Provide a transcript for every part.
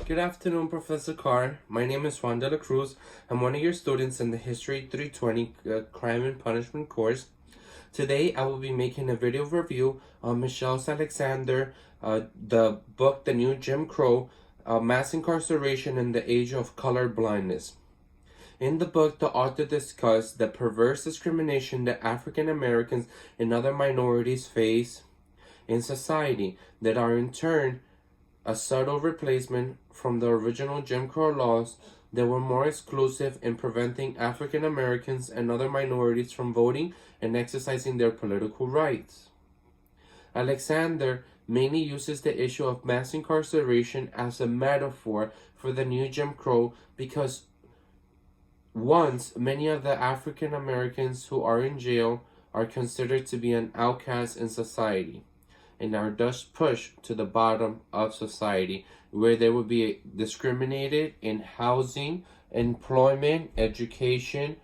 Good afternoon, Professor Carr. My name is Juan de la Cruz. I'm one of your students in the History 320 Crime and Punishment course. Today, I will be making a video review on Michelle Alexander, the book The New Jim Crow, Mass Incarceration in the Age of Color Blindness. In the book, the author discussed the perverse discrimination that African Americans and other minorities face in society that are in turn a subtle replacement from the original Jim Crow laws that were more exclusive in preventing African Americans and other minorities from voting and exercising their political rights. Alexander mainly uses the issue of mass incarceration as a metaphor for the new Jim Crow because once many of the African Americans who are in jail are considered to be an outcast in society and are thus pushed to the bottom of society, where they will be discriminated in housing, employment, education,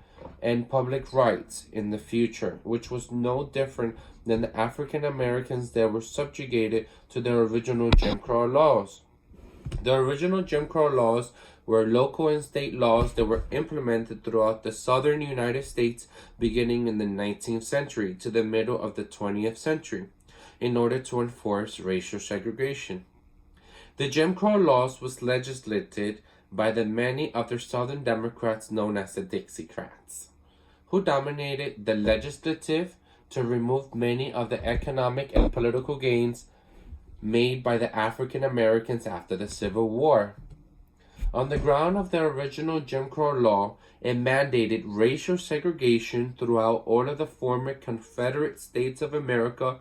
and public rights in the future, which was no different than the African Americans that were subjugated to the original Jim Crow laws. The original Jim Crow laws were local and state laws that were implemented throughout the southern United States beginning in the 19th century to the middle of the 20th century in order to enforce racial segregation. The Jim Crow laws was legislated by the many other Southern Democrats known as the Dixiecrats, who dominated the legislative to remove many of the economic and political gains made by the African Americans after the Civil War. On the ground of the original Jim Crow law, it mandated racial segregation throughout all of the former Confederate States of America,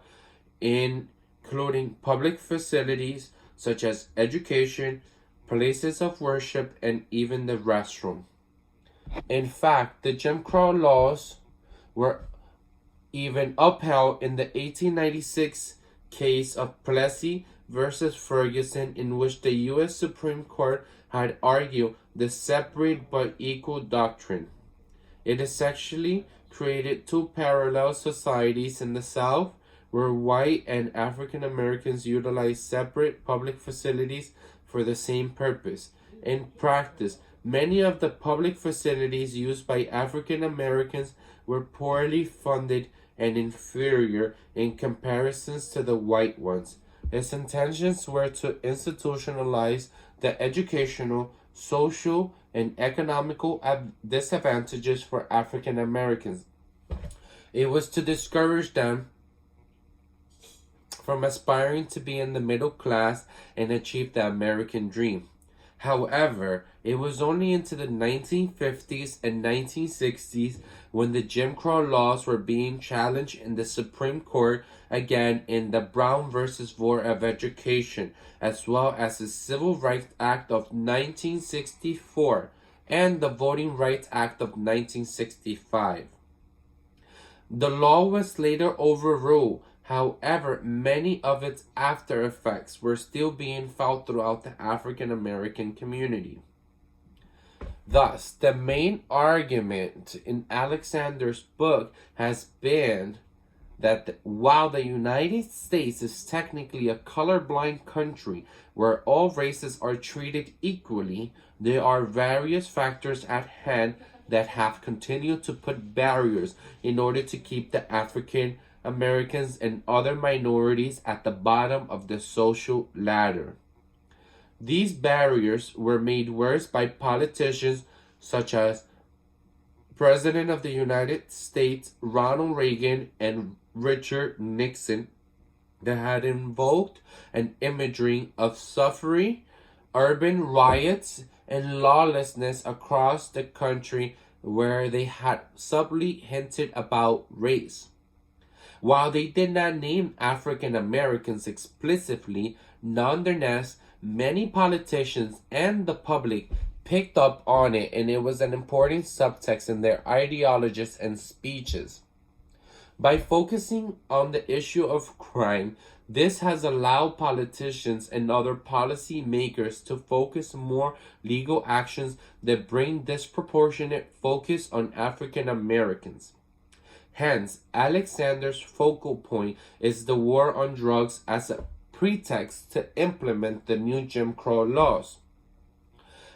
including public facilities such as education, places of worship, and even the restroom. In fact, the Jim Crow laws were even upheld in the 1896 case of Plessy versus Ferguson, in which the U.S. Supreme Court had argued the separate but equal doctrine. It essentially created two parallel societies in the South, where white and African Americans utilized separate public facilities for the same purpose. In practice, many of the public facilities used by African Americans were poorly funded and inferior in comparisons to the white ones. Its intentions were to institutionalize the educational, social, and economical disadvantages for African Americans. It was to discourage them from aspiring to be in the middle class and achieve the American dream. However, it was only into the 1950s and 1960s when the Jim Crow laws were being challenged in the Supreme Court again in the Brown versus Board of Education, as well as the Civil Rights Act of 1964 and the Voting Rights Act of 1965. The law was later overruled. However, many of its after effects were still being felt throughout the African American community. Thus, the main argument in Alexander's book has been that while the United States is technically a colorblind country where all races are treated equally, there are various factors at hand that have continued to put barriers in order to keep the African Americans and other minorities at the bottom of the social ladder. These barriers were made worse by politicians such as President of the United States Ronald Reagan and Richard Nixon that had invoked an imagery of suffering, urban riots, and lawlessness across the country where they had subtly hinted about race. While they did not name African Americans explicitly, nonetheless, many politicians and the public picked up on it, and it was an important subtext in their ideologies and speeches. By focusing on the issue of crime, this has allowed politicians and other policy makers to focus more legal actions that bring disproportionate focus on African Americans. Hence, Alexander's focal point is the war on drugs as a pretext to implement the new Jim Crow laws.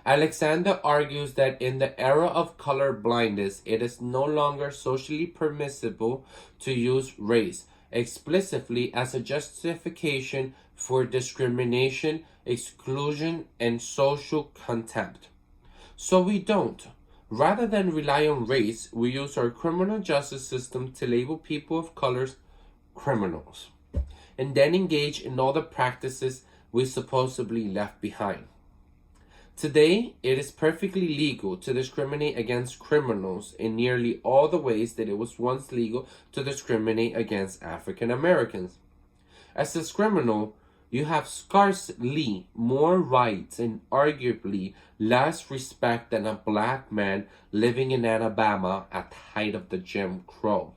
Alexander argues that in the era of color blindness, it is no longer socially permissible to use race explicitly as a justification for discrimination, exclusion, and social contempt. So we don't. Rather than rely on race, we use our criminal justice system to label people of colors criminals, and then engage in all the practices we supposedly left behind. Today, it is perfectly legal to discriminate against criminals in nearly all the ways that it was once legal to discriminate against African Americans. As a criminal, you have scarcely more rights and arguably less respect than a black man living in Alabama at the height of the Jim Crow.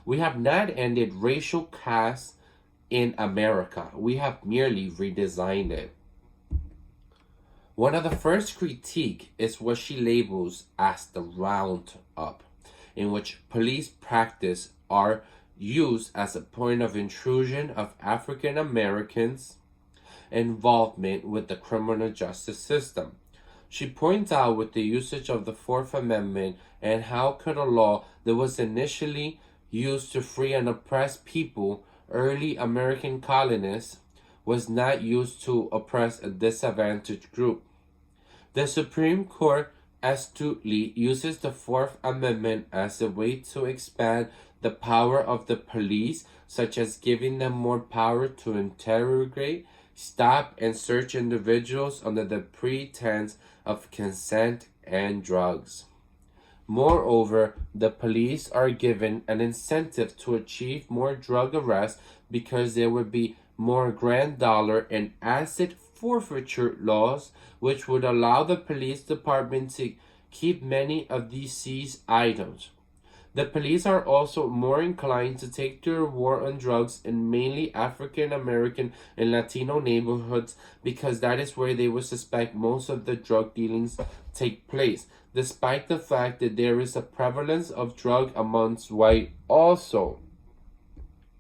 We have not ended racial caste in America. We have merely redesigned it. One of the first critique is what she labels as the roundup, in which police practice are used as a point of intrusion of African Americans' involvement with the criminal justice system. She points out with the usage of the Fourth Amendment and how could a law that was initially used to free an oppressed people, early American colonists, was not used to oppress a disadvantaged group. The Supreme Court astutely uses the Fourth Amendment as a way to expand the power of the police, such as giving them more power to interrogate, stop, and search individuals under the pretense of consent and drugs. Moreover, the police are given an incentive to achieve more drug arrests because there would be more grand dollar and asset forfeiture laws, which would allow the police department to keep many of these seized items. The police are also more inclined to take their war on drugs in mainly African American and Latino neighborhoods because that is where they would suspect most of the drug dealings take place, despite the fact that there is a prevalence of drug amongst white also.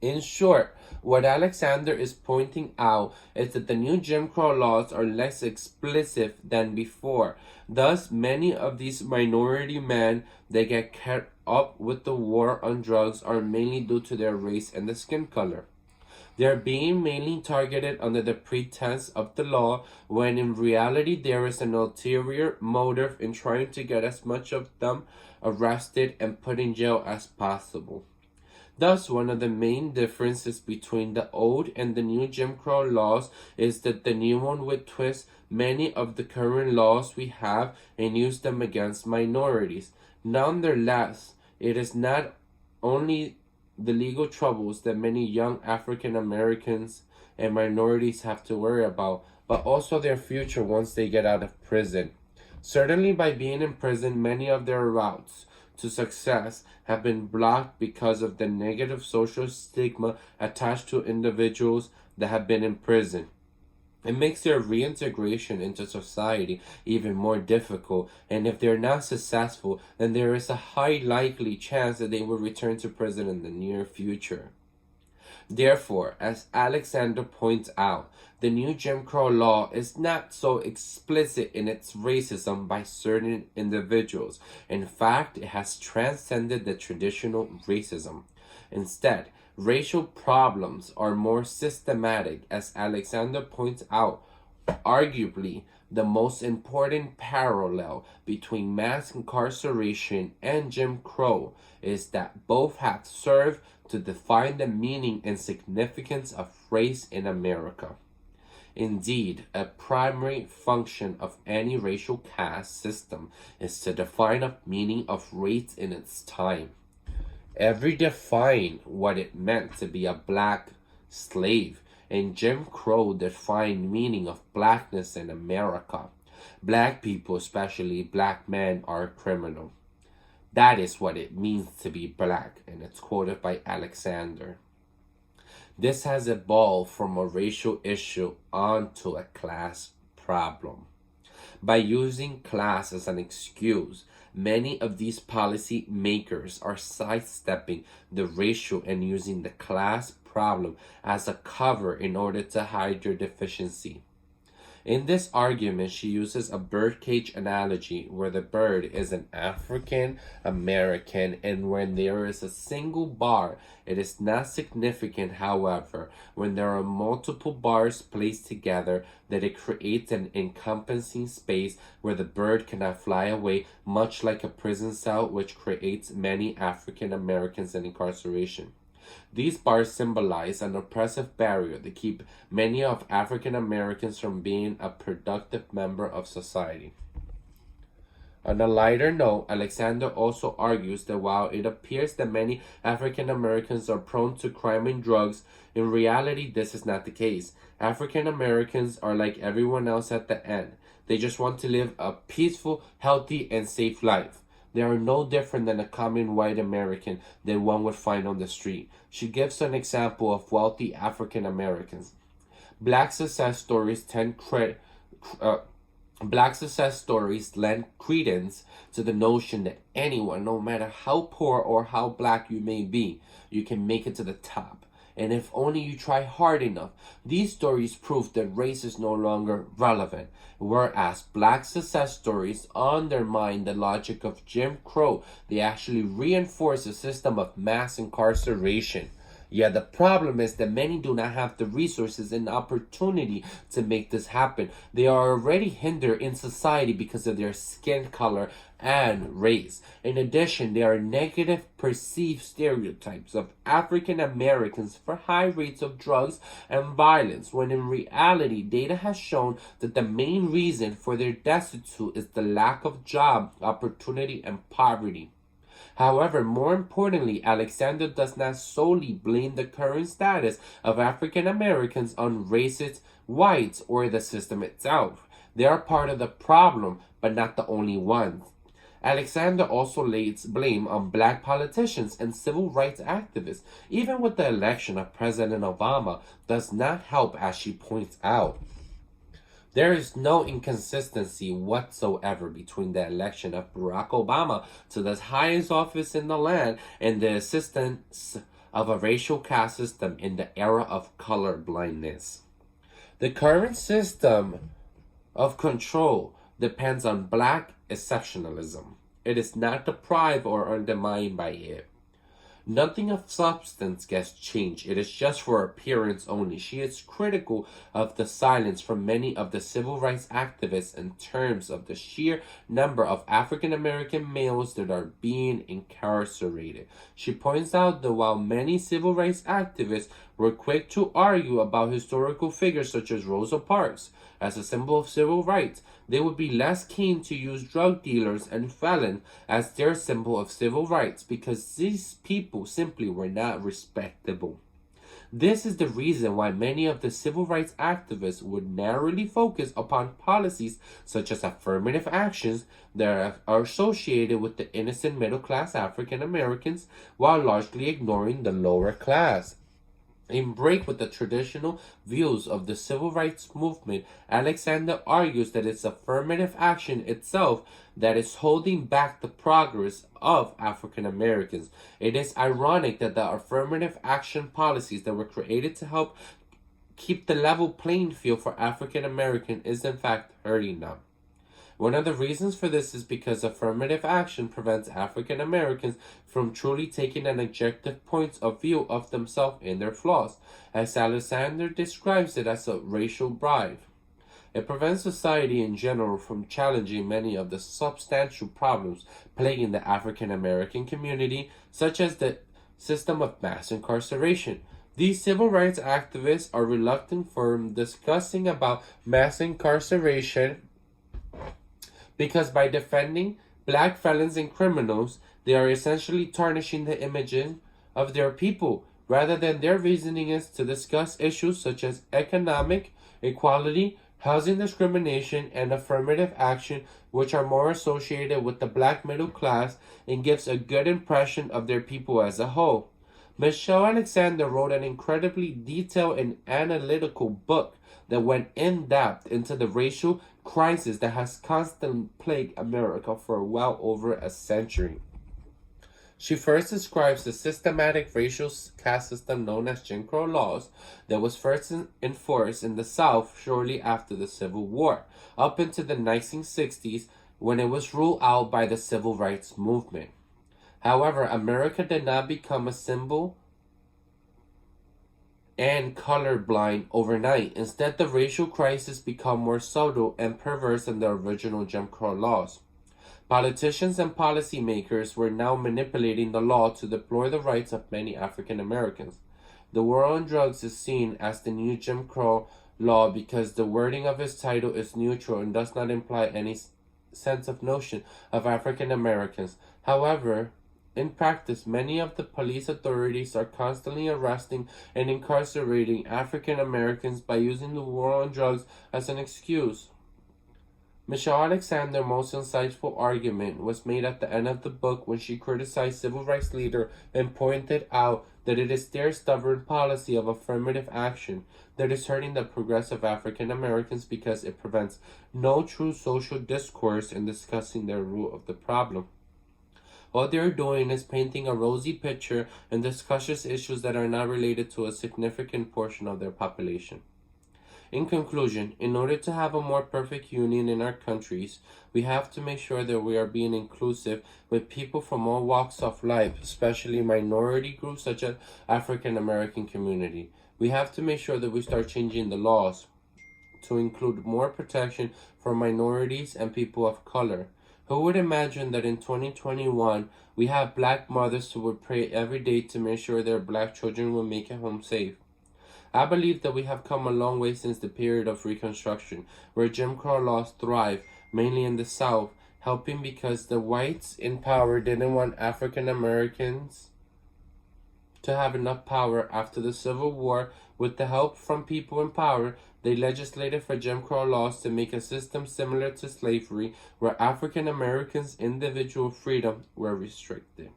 In short, what Alexander is pointing out is that the new Jim Crow laws are less explicit than before. Thus, many of these minority men that get caught up with the war on drugs are mainly due to their race and the skin color. They are being mainly targeted under the pretense of the law, when in reality there is an ulterior motive in trying to get as much of them arrested and put in jail as possible. Thus, one of the main differences between the old and the new Jim Crow laws is that the new one would twist many of the current laws we have and use them against minorities. Nonetheless, it is not only the legal troubles that many young African Americans and minorities have to worry about, but also their future once they get out of prison. Certainly, by being in prison, many of their routes to success have been blocked because of the negative social stigma attached to individuals that have been in prison. It makes their reintegration into society even more difficult, and if they're not successful, then there is a high likely chance that they will return to prison in the near future. Therefore, as Alexander points out, the new Jim Crow law is not so explicit in its racism by certain individuals. In fact, it has transcended the traditional racism. Instead, racial problems are more systematic, as Alexander points out. Arguably, the most important parallel between mass incarceration and Jim Crow is that both have served to define the meaning and significance of race in America. Indeed, a primary function of any racial caste system is to define a meaning of race in its time. Every defined what it meant to be a black slave, and Jim Crow defined meaning of blackness in America. Black people, especially black men, are criminal. That is what it means to be black, and it's quoted by Alexander. This has evolved from a racial issue onto a class problem. By using class as an excuse, many of these policy makers are sidestepping the racial and using the class problem as a cover in order to hide their deficiency. In this argument, she uses a birdcage analogy where the bird is an African American, and when there is a single bar, it is not significant. However, when there are multiple bars placed together, that it creates an encompassing space where the bird cannot fly away, much like a prison cell, which creates many African Americans in incarceration. These bars symbolize an oppressive barrier that keep many of African Americans from being a productive member of society. On a lighter note, Alexander also argues that while it appears that many African Americans are prone to crime and drugs, in reality this is not the case. African Americans are like everyone else at the end. They just want to live a peaceful, healthy, and safe life. They are no different than a common white American that one would find on the street. She gives an example of wealthy African Americans. Black success stories lend credence to the notion that anyone, no matter how poor or how black you may be, you can make it to the top. And if only you try hard enough. These stories prove that race is no longer relevant, whereas black success stories undermine the logic of Jim Crow. They actually reinforce a system of mass incarceration. Yeah, the problem is that many do not have the resources and opportunity to make this happen. They are already hindered in society because of their skin color and race. In addition, there are negative perceived stereotypes of African Americans for high rates of drugs and violence, when in reality, data has shown that the main reason for their destitute is the lack of job opportunity and poverty. However, more importantly, Alexander does not solely blame the current status of African Americans on racist whites or the system itself. They are part of the problem, but not the only ones. Alexander also lays blame on black politicians and civil rights activists, even with the election of President Obama, does not help, as she points out. There is no inconsistency whatsoever between the election of Barack Obama to the highest office in the land and the existence of a racial caste system in the era of color blindness. The current system of control depends on black exceptionalism. It is not deprived or undermined by it. Nothing of substance gets changed. It is just for appearance only. She is critical of the silence from many of the civil rights activists in terms of the sheer number of African American males that are being incarcerated. She points out that while many civil rights activists were quick to argue about historical figures such as Rosa Parks as a symbol of civil rights, they would be less keen to use drug dealers and felons as their symbol of civil rights because these people simply were not respectable. This is the reason why many of the civil rights activists would narrowly focus upon policies such as affirmative actions that are associated with the innocent middle-class African Americans while largely ignoring the lower class. In break with the traditional views of the civil rights movement, Alexander argues that it's affirmative action itself that is holding back the progress of African Americans. It is ironic that the affirmative action policies that were created to help keep the level playing field for African Americans is in fact hurting them. One of the reasons for this is because affirmative action prevents African Americans from truly taking an objective point of view of themselves and their flaws, as Alexander describes it as a racial bribe. It prevents society in general from challenging many of the substantial problems plaguing the African American community, such as the system of mass incarceration. These civil rights activists are reluctant from discussing about mass incarceration because by defending black felons and criminals, they are essentially tarnishing the image of their people, rather than their reasoning is to discuss issues such as economic equality, housing discrimination, and affirmative action, which are more associated with the black middle class and gives a good impression of their people as a whole. Michelle Alexander wrote an incredibly detailed and analytical book that went in depth into the racial crisis that has constantly plagued America for well over a century. She first describes the systematic racial caste system known as Jim Crow laws that was first enforced in the South shortly after the Civil War, up into the 1960s when it was ruled out by the Civil Rights Movement. However, America did not become a symbol and colorblind overnight. Instead, the racial crisis became more subtle and perverse than the original Jim Crow laws. Politicians and policymakers were now manipulating the law to deploy the rights of many African Americans. The war on drugs is seen as the new Jim Crow law because the wording of its title is neutral and does not imply any sense of notion of African Americans. However, in practice, many of the police authorities are constantly arresting and incarcerating African Americans by using the war on drugs as an excuse. Michelle Alexander's most insightful argument was made at the end of the book when she criticized civil rights leaders and pointed out that it is their stubborn policy of affirmative action that is hurting the progressive African Americans because it prevents no true social discourse in discussing their root of the problem. All they're doing is painting a rosy picture and discusses issues that are not related to a significant portion of their population. In conclusion, in order to have a more perfect union in our countries, we have to make sure that we are being inclusive with people from all walks of life, especially minority groups such as African American community. We have to make sure that we start changing the laws to include more protection for minorities and people of color. Who would imagine that in 2021, we have black mothers who would pray every day to make sure their black children will make it home safe? I believe that we have come a long way since the period of Reconstruction, where Jim Crow laws thrived, mainly in the South, helping because the whites in power didn't want African Americans to have enough power. After the Civil War, with the help from people in power, they legislated for Jim Crow laws to make a system similar to slavery, where African Americans' individual freedom were restricted.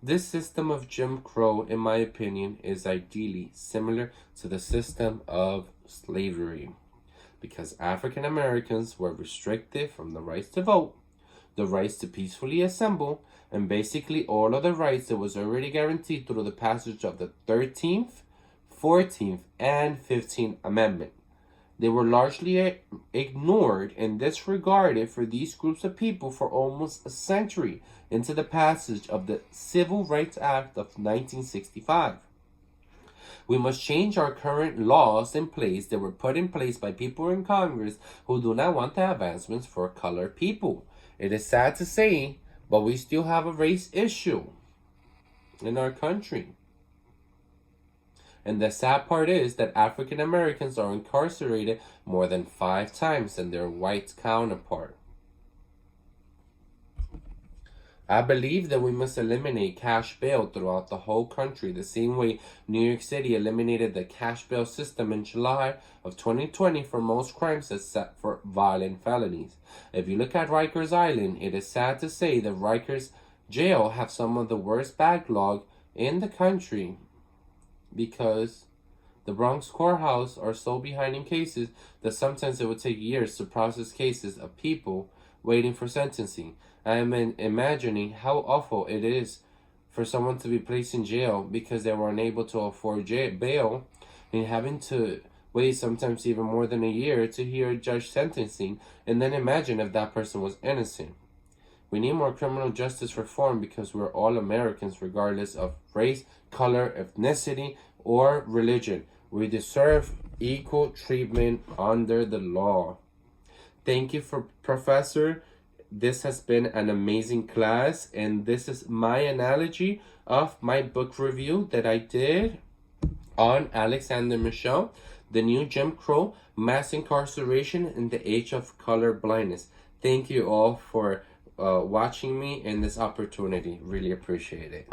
This system of Jim Crow, in my opinion, is ideally similar to the system of slavery, because African Americans were restricted from the rights to vote, the rights to peacefully assemble, and basically all of the rights that was already guaranteed through the passage of the 13th, 14th, and 15th Amendment. They were largely ignored and disregarded for these groups of people for almost a century into the passage of the Civil Rights Act of 1965. We must change our current laws in place that were put in place by people in Congress who do not want the advancements for colored people. It is sad to say, but we still have a race issue in our country. And the sad part is that African Americans are incarcerated more than 5 times than their white counterpart. I believe that we must eliminate cash bail throughout the whole country, the same way New York City eliminated the cash bail system in July of 2020 for most crimes except for violent felonies. If you look at Rikers Island, it is sad to say that Rikers Jail have some of the worst backlog in the country, because the Bronx courthouse are so behind in cases that sometimes it would take years to process cases of people waiting for sentencing. I am imagining how awful it is for someone to be placed in jail because they were unable to afford bail and having to wait sometimes even more than a year to hear a judge sentencing, and then imagine if that person was innocent. We need more criminal justice reform because we're all Americans regardless of race, color, ethnicity, or religion. We deserve equal treatment under the law. Thank you, Professor. This has been an amazing class, and this is my analogy of my book review that I did on Alexander Michelle, The New Jim Crow, Mass Incarceration in the Age of Color Blindness. Thank you all for watching me in this opportunity. Really appreciate it.